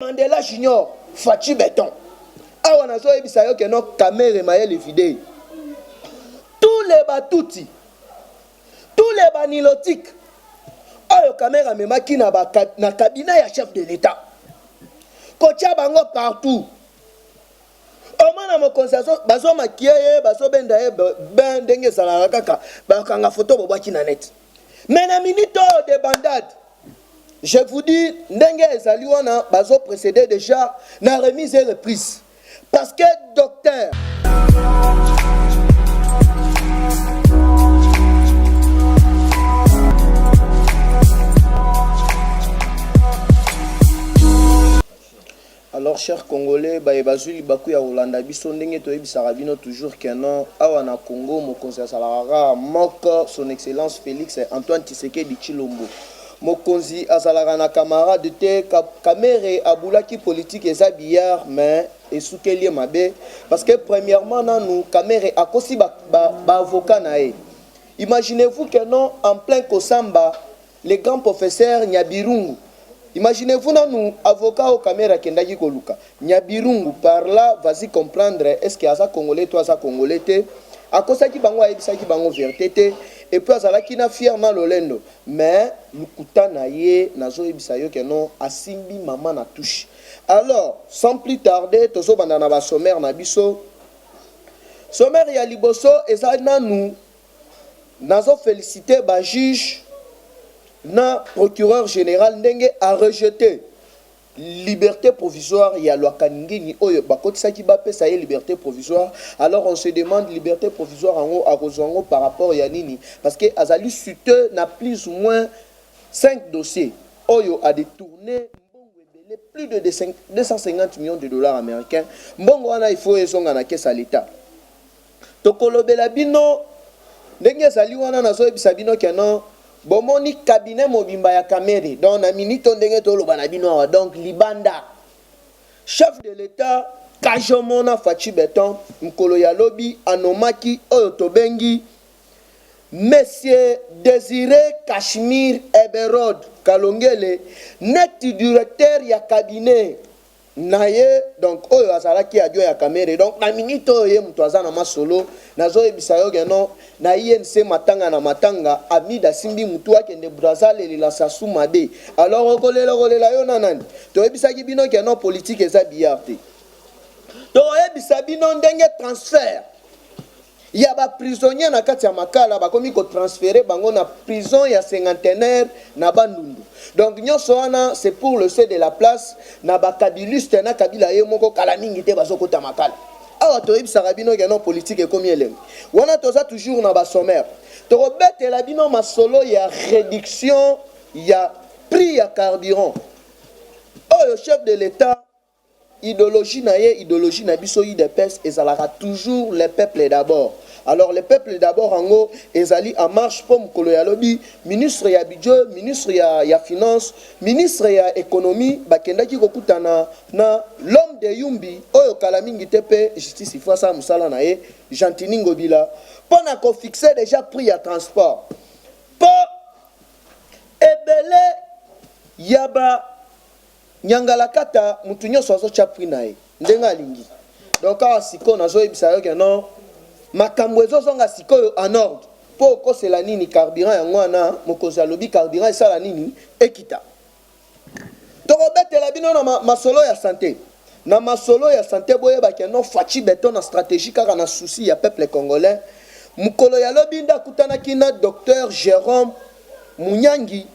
Mandela Junior, Fachi Béton. Ah, on a so ebisayo que non caméra maye les vidéos. Tous les batouti, tous les banilotiques. Ah, le caméra me maki na cabinet ya chef de l'État. Kocha bango partout. Au moins na mo concession, baso makiye, baso benda ben denge sala kaka, ba kanga photo bo bwaki na net. Mais na minute de bandade. Je vous dis, Ndenge ezali wana bazo précédé déjà na remise et reprise. Parce que docteur alors chers Congolais, bazuli baku ya Rolanda biso ndenge to ebisaka bino toujours que non awa na Congo mo conseil salara moko son excellence Félix Antoine Tshisekedi Tshilombo. Mokonzi azalaka na camarade te kamere abulaki politique eza billard mais esukeli mabe parce que premièrement nanu kamere akosi ba avocat na e. Imaginez-vous que non en plein Kosamba les grands professeurs Nyabirungu. Imaginez-vous nanu avocat au kamera kendaki koluka Nyabirungu par là vas-y comprendre est-ce que asa congolais toi asa congolais te akosaki bango ayebisaki bango vérité et puis azalaki na fier na lolendo mais lukuta na ye nazo yebisa yo ke non asimbi maman na touche. Alors sans plus tarder tozo banda na ba sommaire na biso sommaire ya liboso eza nanu nazo féliciter ba juge na procureur général ndenge a rejeté liberté provisoire ya Lwakaningini oyo bakotisaki bapesa ye liberté provisoire. Alors on se demande liberté provisoire en haut par rapport ya nini parce que azali suite na plus ou moins 5 dossiers oyo a détourné plus de 250 millions de dollars américains. Mbongo wana il faut ezonga na caisse à l'état. Tokolobela bino ndenge azali wana nazo ebisa bino kenon bomoni cabinet mobimba ya Kamere donc na minito ndenge to loba na bino donc libanda chef de l'état Kajomona Fachi Béton mkolo ya lobi anomaki oyo tobengi Monsieur Désiré Kashmir Eberod Kalongele net directeur ya cabinet naye donc oyo azalaki adio ya Kamere donc na minito ye mtu azana masolo nazo ebisa yo geno na INC matanga na matanga amida simbi mutu akende Brazzaville la sasu mabe. Alors okolela yo nanani to ebisa ki bino geno politique eza biarte to ebisa bino ndenge transfert ya ba prisonnier na kati ya makala bakomi ko transférer bango na prison ya cinquantenaire na Bandundu. Donc nyonso wana c'est pour le C de la place na ba kabiliste na kabila ye moko kala mingi te bazokota makala. Awa to ebisaka bino geno politique ekomi elenge wana toza toujours na ba sommaire to robetela bino masolo ya réduction ya prix ya carburant oyo chef de l'état idéologie na biso UDPS ezalaka toujours les peuples d'abord. Alors les peuples d'abord en haut ezali en marche pour mukolo ya lobi ministre ya budget, ministre ya finance, ministre ya économie bakendaki kokutana na l'homme de Yumbi oyo kala mingi tepe justice il faut ça musala na ye Gentini Ngobila pour na ko fixer déjà prix ya transport pour ebele yaba nyangala kata mutu nyonso azocha prix na ye ndenga lingi donc awa siko nazo ebisa yo ke non makambo ezozonga sikoyo en ordre po kosela nini carburant yango wana mokonzi alobi carburant esala nini ekita tokobetela bino na masolo ya santé na masolo ya santé boyeba ke non Fachi Béton na stratégie kaka na souci ya peuple congolais mukolo ya lobi nda kutanaki na docteur Jérôme Munyangi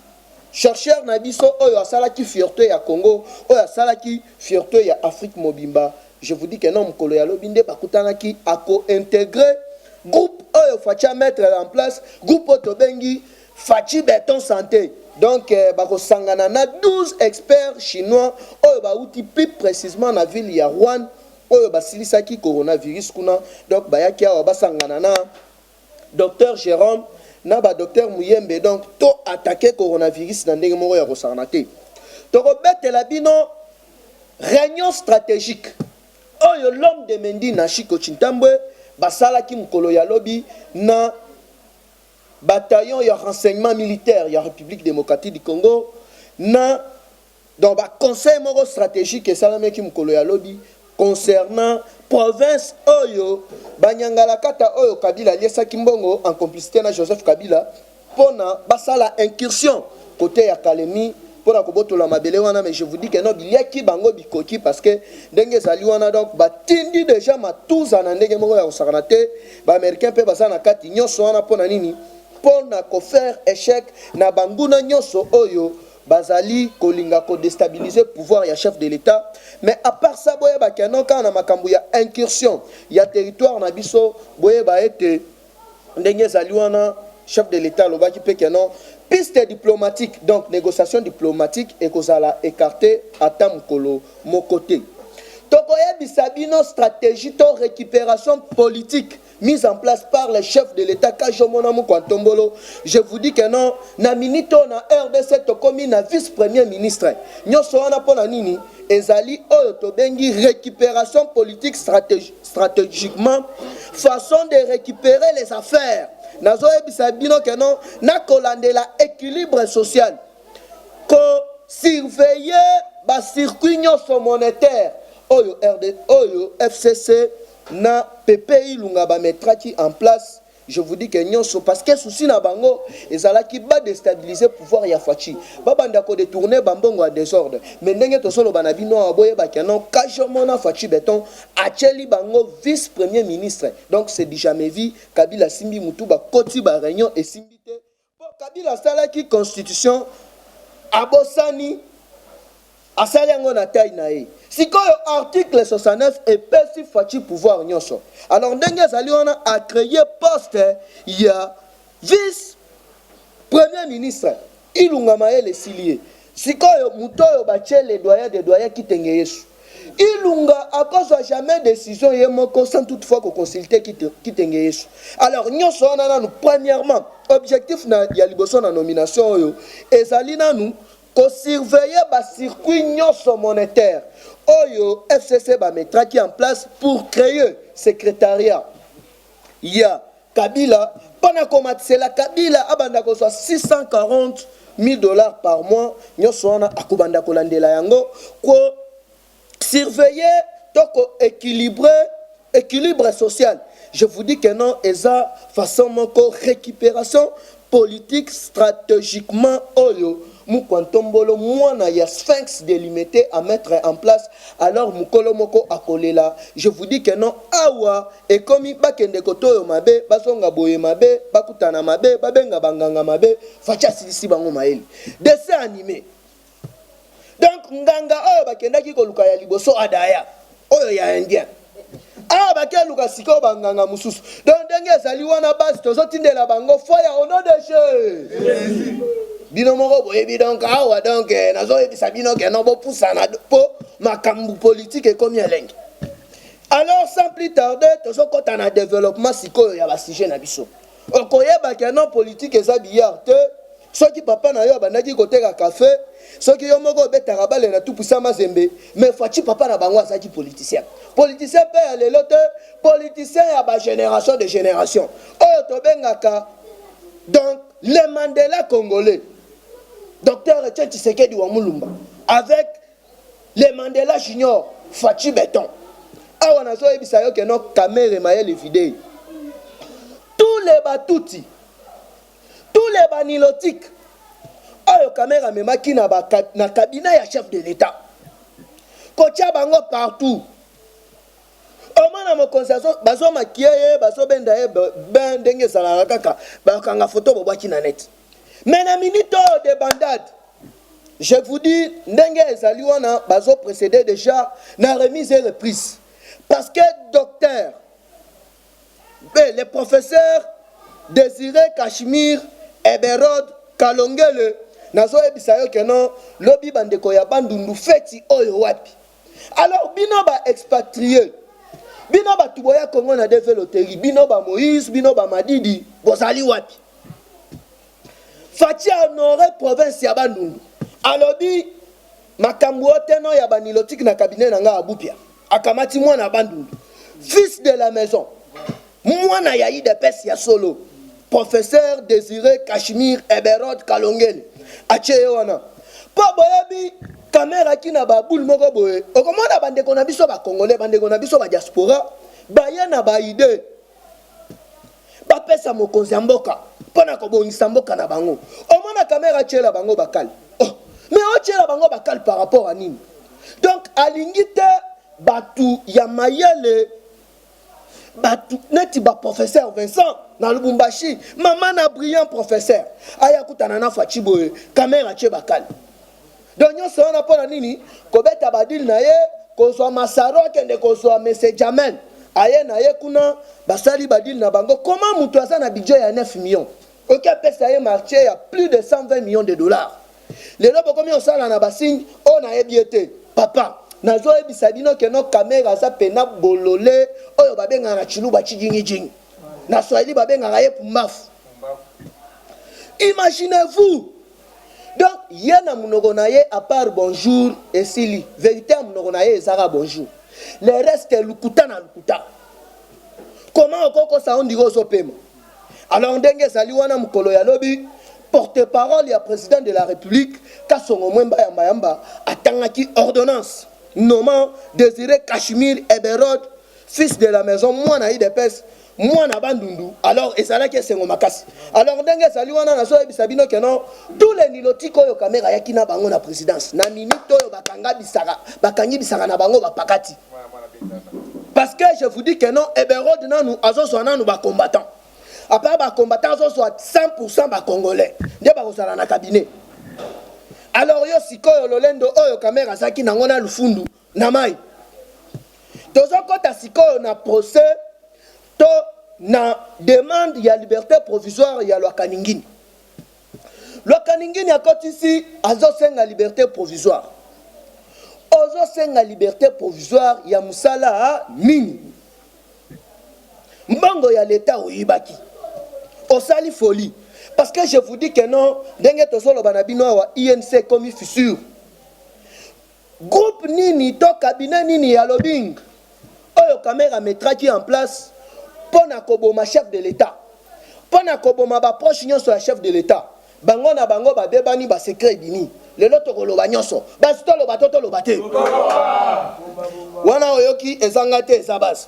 chercheur na biso oyo asalaki fierté ya Congo oyo asalaki fierté ya Afrique mobimba. Je vous dis que non mukolo ya lobi nde bakutanaki ako intégrer groupe oyo Fachi mettre en place groupe tobengi Fachi Béton santé. Donc bako sangana na 12 experts chinois oyo bauti plus précisément na ville ya Wuhan oyo basilisaki coronavirus kuna. Donc bayaki awa basangana na docteur Jérôme na ba docteur Muyembe donc to attaquer coronavirus na ndenge moko ya kosangana te. To robetela bino réunion stratégique oyo l'homme de Mendi na Chiko Chintambwe basalaki mukolo ya lobi na bataillon ya renseignement militaire ya République démocratique du Congo na donc conseil moko stratégique esalamaki mokolo ya lobi concernant province oyo banyangala kata oyo Kabila aliesaki mbongo en complicité na Joseph Kabila pona basala incursion côté ya Kalemi pour la kobotola mabele wana. Mais je vous dis que non biliaki bango bikoki parce que ndenge ezali wana donc batindi déjà matuza na ndenge moko ya kosakana te ba américain pe baza na kati nyonso wana pona nini pona ko faire échec na banguna nyonso oyo bazali kolinga ko déstabiliser pouvoir ya chef de l'état. Mais à part ça boye ba keno kana makambu ya incursion ya territoire na biso boye ba ete ndenge ezali wana chef de l'état lobaki pe keno piste diplomatique, donc négociation diplomatique et kozala écarté à tamkolo mon côté. Tokoye bisabino stratégie de récupération politique mise en place par le chef de l'État Kajomona Mukwantombolo. Je vous dis que non, na minito na RDC tokomi na vice-premier ministre. Nyoso wana pona nini ezali oyo tobengi récupération politique stratégiquement façon de récupérer les affaires. Nazo ebisa bino que non na kolandela équilibre social. Ko surveiller ba circuit nyoso monétaire oyo RD oyo FCC na PPI lunga ba metraki en place. Je vous dis que nyonso parce que souci na bango ezalaki ba déstabiliser pouvoir ya Fachi babanda ko détourner bambongo à désordre mais ndenge to solo bana bino aboye ba kenon Kajomona Fachi Beton acheli bango vice premier ministre. Donc c'est du jamais vu Kabila simbi mutu ba koti ba réunion et simbi te pour Kabila sala ki constitution abosani asali yango na taille na ye sikoyo article 69 epesi Fachi pouvoir nyonso. Alors ndenge ezali wana a créé poste ya vice premier ministre ilunga maele silie sikoyo mutoyo bache les doyens des doyens kitenge yesu ilunga à cause jamais décision ye moko sans toutefois ko consulter kitenge yesu. Alors nyonso wana nanu premièrement objectif na ya liboso na nomination oyo ezali nanu ko surveiller ba circuit nyonso monétaire oyo FCC ba metraki en place pour créer secrétariat ya Kabila pendant que la Kabila abanda ko 640 000 $ par mois nyonso wana akubanda ko landela yango ko surveiller toko équilibre social. Je vous dis que non eza façon moko récupération politique stratégiquement oyo Mukwantombolo mwana ya sphinx délimité à mettre en place. Alors mukolo moko akolela. Je vous dis que non awa et comme bakende kotoyo mabe basonga boye mabe bakutana mabe babenga banganga mabe facha silisi bango maeli dessin animé. Donc nganga oyo bakendaki koluka ya liboso adaya oyo ya indien ah bakia luka siko banganga mususu donc ndenge ezali wana base tozotindela bango foya au nom de Jésus. Bino moko boyebi donc awa donc nazo ebisa bino ke no bo pusana po makambu politique et comme elenge. Alors sans plus tarder tozokota na développement sikoyo ya ba sujet na biso okoyeba ke non politique eza billard te soki papa na yo bandaki koteka café soki yo moko betaka bale na tout puissant mazembe mais Fachi papa na bango azaki politicien pe ya lelo te politicien ya ba génération de génération oyo tobengaka donc les Mandela congolais Docteur Etienne Tshisekedi wa Mulumba avec les Mandela Junior Fachi Beton awa nazo ebisa yo ke no caméra maele vidéo tous les batouti tous les banilotiques oyo caméra memaki na cabinet ya chef de l'état kotia bango partout omana mo concession bazo makiye bazo benda ye ben ndenge sala kaka bakanga photo bobaki na net. Mais na minute de bandade je vous dis ndenge ezali wana bazo précédé déjà na remise et reprise parce que docteur le professeur Désiré Kachimir Eberod Kalongele nazo ebisa yo ke non lobi bandeko ya bandundu feti oyo wapi. Alors bino ba expatrié bino ba tuboya Congo na développé bino ba Moïse bino ba Madidi bozali wapi. Fachi honoré province ya bandundu alobi makambu oteno ya banilotique na cabinet nanga abupia akamati mwana bandundu fils de la maison mwana ya IDPS ya solo professeur Désiré Kachimir Eberod Kalongele ache wana po boyebi caméra qui na ba boule moko boye okomona bande ko na biso ba congolais bande ko na biso ba diaspora ba ya na ba idée ba pesa mokonzi mboka pona ko bongisa mboka na bango omona caméra tiela bango bakali oh mais o tiela bango bakali par rapport à nini donc alingite batu ya mayele batu neti ba professeur Vincent na Lubumbashi maman na brillant professeur aya kutana na fachi boye caméra tie bakali donc nyonso wana pona nini kobeta badil na ye kozwa masaro kende kozwa monsieur Jamel aye na ye kuna basali badil na bango comment mutu aza na budget ya 9 millions ok pesa ye marché ya plus de 120 millions de dollars lelo bokomi osala na basigne o na yebiete papa nazo ebisa bino ke no caméra za pena bolole oyo babenga na chiluba chijingi na Swahili babenga ye pumbafu imaginez-vous donc yana munoko na ye à part bonjour et sili vérité munoko na ye ezara bonjour le reste lukuta na lukuta comment okoko sa on digo sopema alors ndenge sali wana mukolo ya lobi porte-parole ya président de la République Kasongo Mwemba Yamba atangaki ordonnance nommant Désiré Cachemire Eberod fils de la maison moi na IDPS moi na bandundu alors ezalaki esengo makasi alors ndenge sali wana na so ebisa bino ke non tous les nilotiko oyo caméra yaki na bango na présidence na minute oyo bakangi bisaka na bango bapakati parce que je vous dis que non Eberod nanu azoswa nanu ba combattant après ba combattant azoswa 100% ba congolais nde ba kozala na cabinet alors yo sikoyo lolendo oyo caméra saki nango na lufundu na mai tozokota sikoyo na procès to na demande ya liberté provisoire ya Lwakaningini akotisi azosenga liberté provisoire ozosenga liberté provisoire ya musala nini mbongo ya l'état oyibaki osali folie parce que je vous dis que non ndenge tosolo banabino wa INC comme fissure groupe nini to cabinet nini ya lobbying oyo caméra mettraki en place pona koboma chef de l'état pona koboma ba proche nyonso ya chef de l'état bango na bango ba debani ba secret bini lelo tokoloba nyonso basi toloba toloba te wana oyoki ezanga te eza base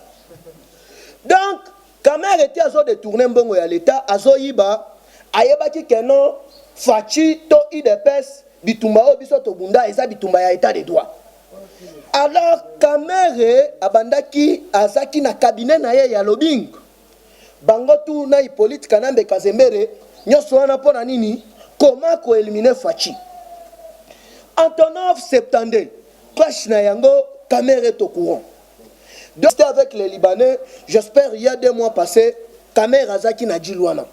donc caméra était azo détourner mbongo ya l'état azo yiba ayebaki que non fachi to IDPS bitumba o biso to bunda eza bitumba ya état de droit alors caméra abandaki azaki na cabinet na ye ya lobbying bango tu na Hippolyte Kanambe Kazembere nyonso wana pona nini comment ko éliminer fachi Antonov 72 clash na yango caméra est au courant donc c'était avec les Libanais j'espère il y a 2 mois passés caméra zaki na Djilwana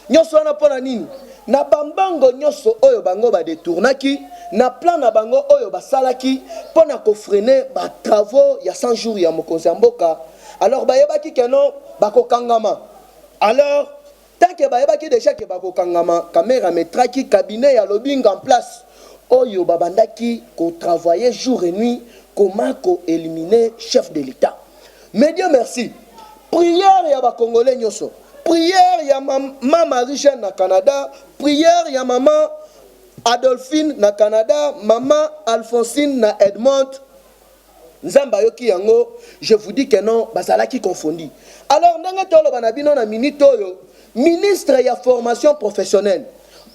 nyonso wana pona nini na bambango nyonso oyo bango ba détournaki na plan na bango oyo basalaki pona ko freiner ba travaux ya 100 jours ya mokonzi mboka alors bayebaki que non bakokangama alors tant que bayebaki déjà que bakokangama caméra metraki cabinet ya lobbying en place oyo babandaki ko travailler jour et nuit comment ko éliminer chef de l'état mais Dieu merci prière ya ba congolais nyonso prière ya maman Marie-Jeanne na Canada prière ya maman Adolphine na Canada maman Alphonsine na Edmond nzamba yoki yango je vous dis que non bazalaki confondu alors ndenge tolo banabino na minute oyo ministre ya formation professionnelle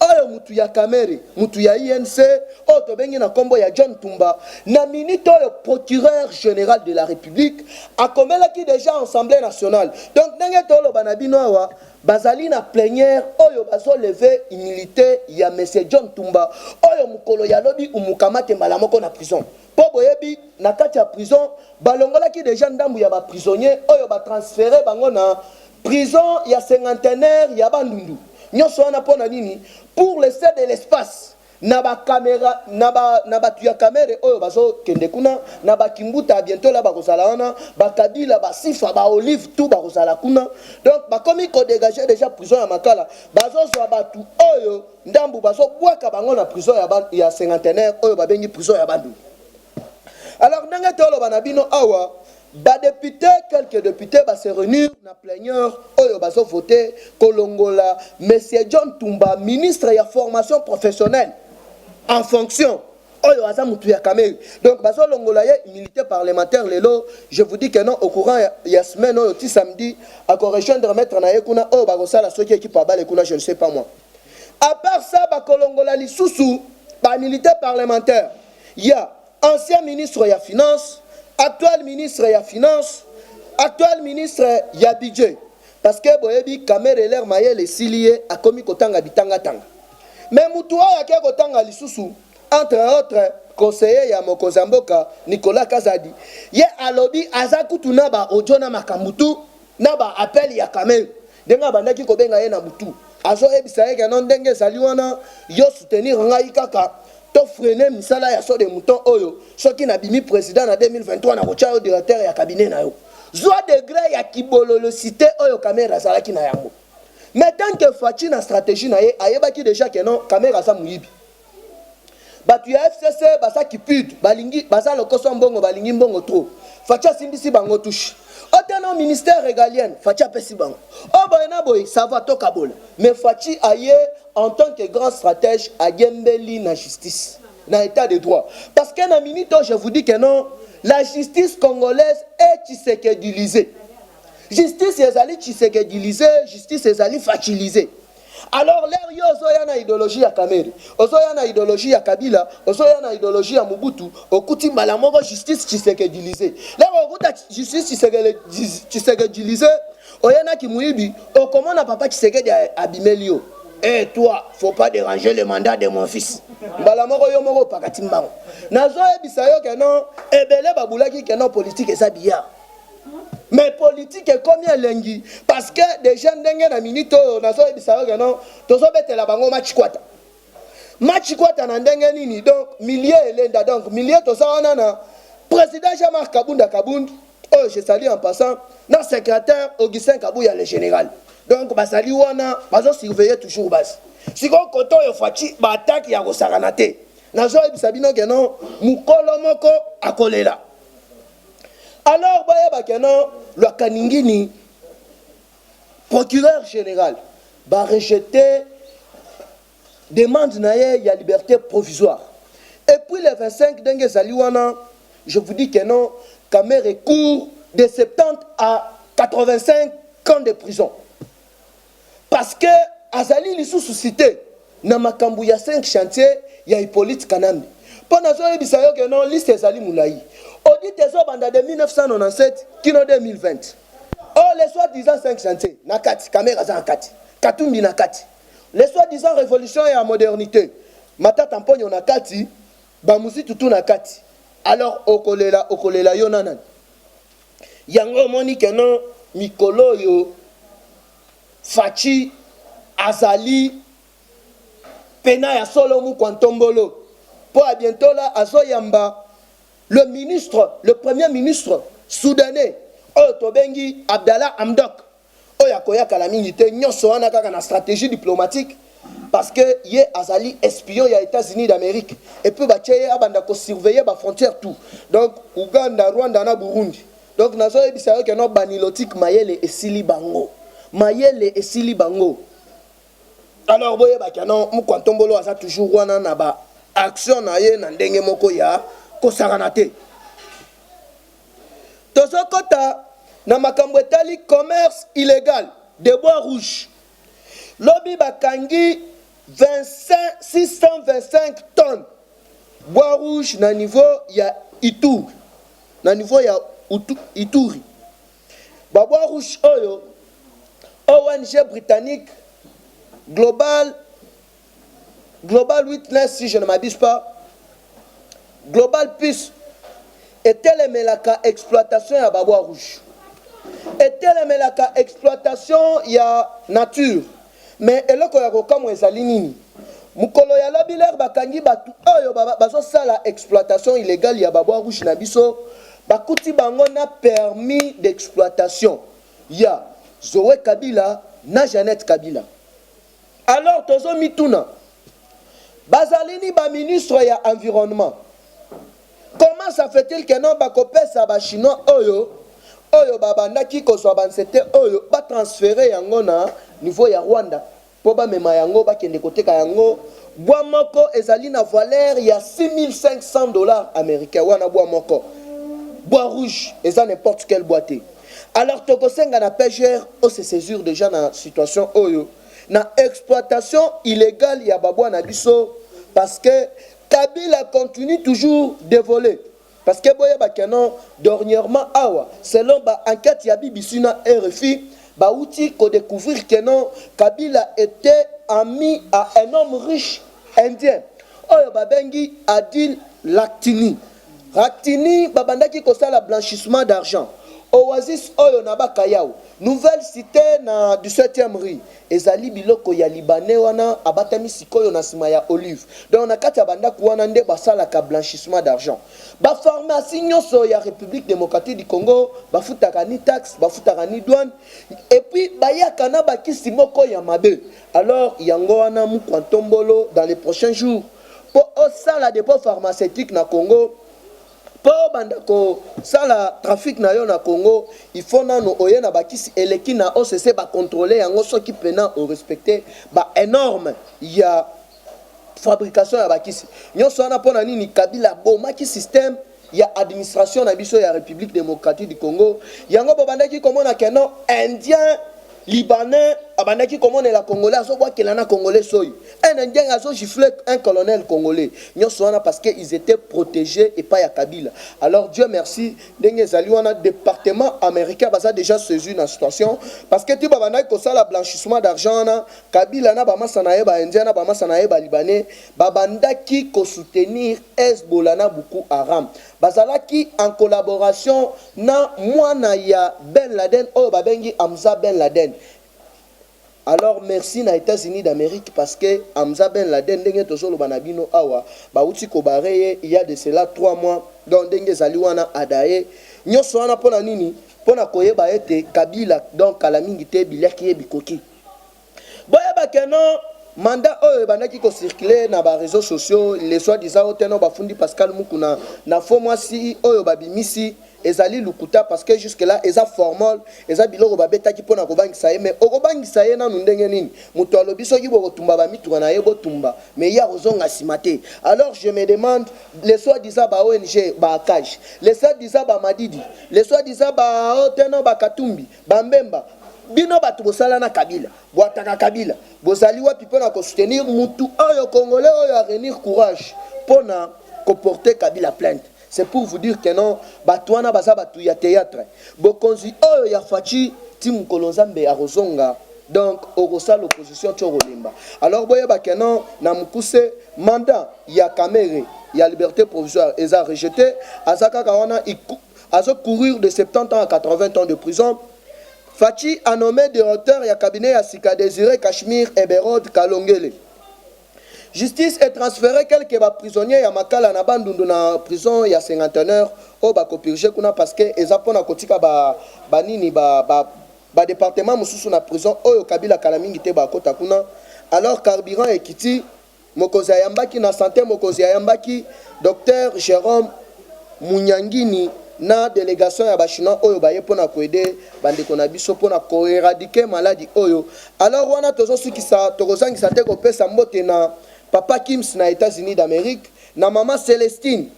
oyo mutu ya Kamere mutu ya INC oyo tobengi na kombo ya John Tumba na minute oyo procureur général de la République akomelaki déjà Assemblée nationale donc ndenge tolo banabino awa bazali na plénière oyo bazo lever immunité ya monsieur John Tumba oyo mukolo ya lobi umukamate mbala moko na prison po boyebi na kati ya prison balongolaki déjà ndambu ya ba prisonnier oyo ba transférer bango na prison ya cinquantenaire ya bandundu nyonso wana pona nini pour laisser de l'espace na ba caméra na ba tuya caméra oyo bazo kende kuna na ba kimbuta bientôt là ba kozala wana ba kabila ba sifa ba olive tout ba kozala kuna donc ba komi ko dégager déjà prison ya makala bazo zo batu oyo ndambu bazo bwaka bango na prison ya cinquantenaire oyo ba bengi prison ya bandu alors ndenge tolo banabino awa ba député quelques députés ba se réunir na plénière oyo bazo voter kolongola monsieur John Tumba ministre ya formation professionnelle en fonction oyo aza mutu ya Kamere. Donc bazo longola ye immunité parlementaire lelo, je vous dis que non au courant ya semaine oyo ti samedi à correction de remettre na ye kuna oyo bakosala soki équipe abale kuna je ne sais pas moi. À part ça bakolongola lisusu ba militaire parlementaire, il y a ancien ministre ya finance, actuel ministre ya finance, actuel ministre ya budget. Parce que boyebi Kamere l'air mayele silié a commis kotanga bitanga tanga. Mais mutuwa ya ke kotanga lisusu entre autres conseiller ya Mokozamboka Nicolas Kazadi ye alobi azakutu na ba audio na makambutu na ba appel ya Kamere denga bandaki kobenga ye na butu azo ebisa ye ke non ndenge sali wana yo soutenir ngai kaka to freiner misala ya so de mouton oyo soki na bimi président na 2023 na kocha yo directeur ya cabinet na yo zwa degré ya kibololosité oyo Kamere azalaki na yango. Mais tant que Fachi na stratégie na ye ayebaki déjà que non Kamere asa muyibi batu ya FCC basa kipud balingi basa lokoso mbongo balingi mbongo trop Fachi simbisi bango touche oteno ministère régalien Fachi apesi bango boyena boy ça va to kabola. Mais Fachi aye en tant que grand stratège a gembeli na justice na état de droit parce que na minute je vous dis que non la justice congolaise est tshisekedilisée. Justice ezali tshisekedilisée, justice ezali fachilisée. Alors l'air yo ozoya na idéologie ya Kamere, ozoya na idéologie ya Kabila, ozoya na idéologie ya Mobutu, okuti mbala moko justice tshisekedilisée. L'air okuta justice tshisekedilisée, oyana ki muibi, okomona papa Tshisekedi abimelio. Eh toi, faut pas déranger le mandat de mon fils. Mbala moko yo moko pakati mbango. Nazo ebisa yo ke non, ebele babulaki ke non politique eza biya. Mais politique est combien lengi parce que des gens n'engagent na minute nazo ebisa yo ke non, tozo betela bango match kwata na ndenge nini donc millier elenda donc millier toza wana na président Jean-Marc Kabunda oh je salue en passant na secrétaire Augustin Kabuya le général. Donc basali wana bazo surveiller toujours bas. Siko koto yo Fachi ba attaque ya kosakana te. Nazo ebisa bino ke non mukolo moko akolela. Alors bayeba ke non le Kaningini procureur général va rejeter demande na ye ya liberté provisoire. Et puis le 25 dengue zali wana je vous dis que non Kamere court de 70 à 85 ans de prison. Parce que azali lisusu cité na makambu ya 5 chantiers ya Hippolyte Kanambi. Pendant zo ebisa yo ke non liste ezali mulai. Audit ezo banda de 1997 kino 2020. Oh les soi-disant 5 chantiers na kati Kamere za kati. Katumbi na kati. Les soi-disant révolution et la modernité. Matata mponyo na kati, bamusi tutu na kati. Alors okolela yo nanan. Yango moni ke non mikolo yo Fachi azali pena ya Solomu Kwantombolo. Pour à bientôt là azoyamba le premier ministre soudanais Otobengi Abdallah Hamdok. Oyakoya kalamingite nyoso wana kaka na stratégie diplomatique parce que ye azali espion ya États-Unis d'Amérique et puis batie abanda ko surveiller ba frontière tout. Donc Uganda, Rwanda na Burundi. Donc nazo ebisa yo ke no banilotique mayele esili bango. Mayele esili bango. Alors boye ba kanon Mukwantombolo aza toujours wana na ba action na ye na ndenge moko ya kosakana te. Tozokota na makambo etali commerce illégal de bois rouge. Lobi bakangi 625 tonnes bois rouge na niveau ya Ituri. Na niveau ya Ituri. Ba bois rouge oyo ONG britannique Global Witness, si je ne m'abuse pas, Global Peace, était le melaka exploitation ya bois rouge. Était le melaka exploitation ya nature. Mais eloko ya kokamwa ezali nini? Mukolo ya lobiler bakangi batu oyo bazo sala exploitation illégale ya bois rouge na biso, bakuti bango na permis d'exploitation. Ya Zoé Kabila na Jeannette Kabila. Alors tozo mituna bazalini ba ministre ya environnement. Comment ça fait-il que non bakopesa ba chinois oyo babandaki kozwa bansete oyo ba transférer yango na niveau ya Rwanda po ba mema yango ba kende koteka yango bois moko ezali na valeur ya $6500 américains. Wana bois moko. Bois rouge, eza n'importe quel boîtier. Alors tokosenga na PGR on se saisir déjà na situation oyo na exploitation illégale ya babwa na biso parce que Kabila continue toujours de voler. Parce que boye bakeno dernièrement awa selon ba enquête ya BBC na RFI ba outil ko découvrir que non Kabila était ami à un homme riche indien. Oyo babengi Adil Laktini. Laktini babandaki ko sala blanchissement d'argent. Oasis oyo nabaka yao nouvelle cité na 17e rue ezali biloko ya libanais wana abatami sikoyo na sima ya olive donc na kati ya bandako wana nde basala ka blanchissement d'argent ba pharmacie nyonso ya République démocratique du Congo bafutaka ni taxe bafutaka ni douane et puis bayaka na bakisi moko ya mabe alors yango wana mu kwantombolo dans les prochains jours pour osala dépôt pharmaceutique na Congo. Pour bandako sala trafic na yo na Congo, il faut nano oye na bakisi eleki na OCC ba contrôler yango soki pena o respecter ba énorme ya fabrication ya bakisi. Nyonso wana pona nini Kabila bomaki système ya administration na biso ya République démocratique du Congo. Yango babandaki komona keno indien Libanais, abandaki comment est la Congolais, aso bois qu'il en a Congolais soy. Un Indien aso giflé un colonel congolais. Nyon soana parce qu'ils étaient protégés et pas ya Kabila. Alors Dieu merci, dengue zaliwana département américain basa déjà saisi dans la situation parce que tu babandaki ko sala blanchissement d'argent na Kabila na ba masana ba Indien na ba masana ba Libanais, babandaki ko soutenir Hezbollah na beaucoup Aram. Bazalaki en collaboration na mwana ya Ben Laden o babengi Hamza Ben Laden. Alors merci na États-Unis d'Amérique parce que Hamza Ben Laden ndenge tozolo banabino awa ba uti ko bareye il y a de cela 3 mois donc ndenge zaliwana adaye nyoso wana pona nini pona koyeba ete Kabila donc kala mingi te bilaki yebikoki boyeba keno mandat oyo bandaki ko circuler na ba réseaux sociaux les soi-disant oteno bafundi Pascal Mukuna na fo mwasi oyo babimisi ezali lukuta parce que jusque là eza formal eza biloko babetaki pona ko bangisa ye mais okobangisa ye na ndenge nini muto alobi soki boko tumba ba mitura na ye botumba mais ya ozonga simate. Alors je me demande les soi-disant ba ONG ba Akash les soi-disant ba Madidi les soi-disant ba oteno ba Katumbi ba Mbemba bino batu bosala na Kabila boataka Kabila bozali wapi pona ko soutenir mutu oyo congolais oyo a renir courage pona ko porter Kabila plainte. C'est pour vous dire que non batouana baza batu ya théâtre bokonzi oyo ya fachi tim kolonzambe ya rozonga donc okosa l'opposition tchokolimba. Alors boyeba que non na mukuse mandat ya Kamere ya liberté provisoire eza rejeté azaka kawana azo courir de 70 ans à 80 ans de prison. Fachi a nommé directeur ya cabinet ya Sika Désiré Kashmir Eberod Kalongele. Justice est transféré quelques prisonniers ya makala na bandundu na prison ya 51 heures au bako purger kuna parce que ezapona kotika ba nini ba département mususu na prison oyo Kabila kala mingi te ba kota kuna. Alors carburant ekiti mokozi ayambaki na santé mokozi ayambaki docteur Jérôme Munyangini na délégation ya bachinois oyo baye pona ko aider bandeko na biso pona ko éradiquer maladie oyo. Alors wana tozo sukisa tokozangisa te ko pesa mbote na Papa Kims na États-Unis d'Amérique, na maman Célestine,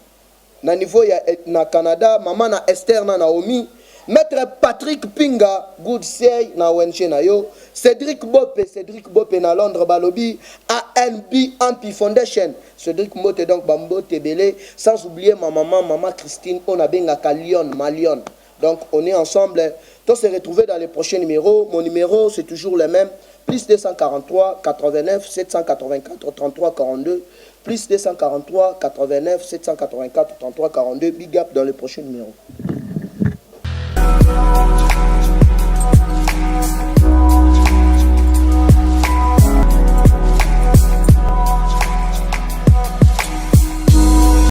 na niveau ya na Canada, maman na Esther na Naomi, Maître Patrick Pinga, Good Say na ONG na yo, Cédric Bope na Londres Balobi, ANB Ampi Foundation, Cédric Mbote donc Bambote Belé, sans oublier ma maman Christine, on a benga Kalion, Malion. Donc on est ensemble, on se retrouver dans les prochains numéros. Mon numéro c'est toujours le même. Plus 243 89 784 33 42 plus 243 89 784 33 42 big up dans les prochains numéros.